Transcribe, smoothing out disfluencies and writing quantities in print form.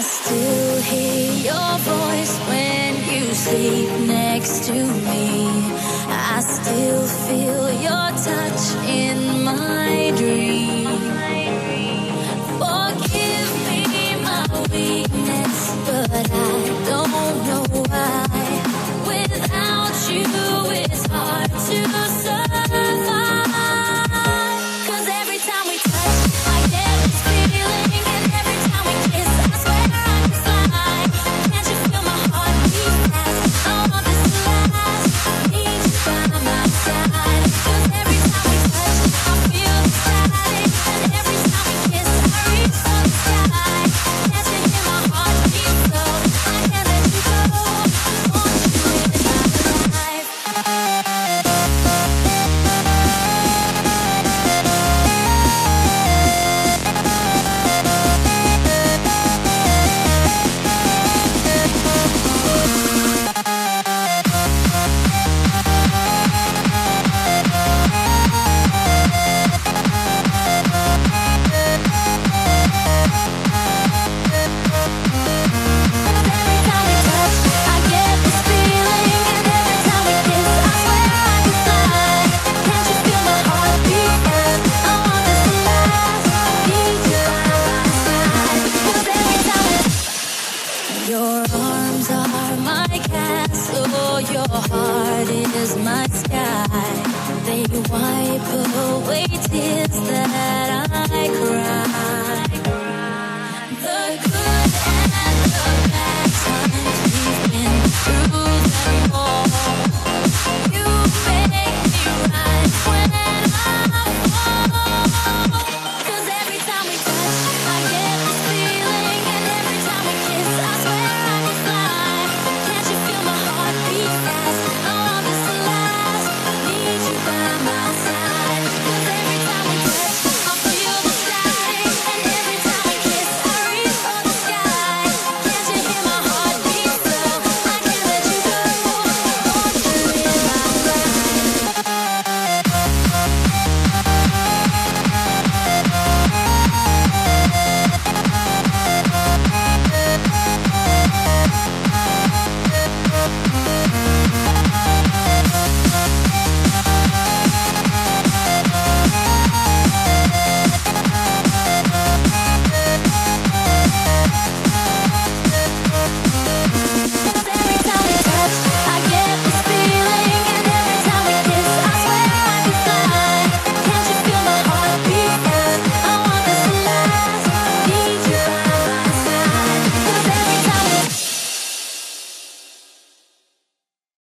still hear your voice when you sleep next to me. I still feel your touch in my dream. Forgive me my weakness, but I don't know why. Without you, it's hard to survive. 'Cause every time we touch, I get this feeling, and every time we kiss, I swear I can fly. Can't you feel my heart beat fast? I want this to last. Need you by my side. 'Cause every time we touch, I feel the static, and every time we kiss, I reach for the sky. Can't you hear my heart beat slow? I can't let you go. Want you in my life. Every time we touch, I get this feeling, and every time we kiss, I swear I can fly. Can't you feel my heart beat fast? I want this to last. Need you by my side. 'Cause every time your arms are my castle, your heart is my sky. They wipe away tears that I cry.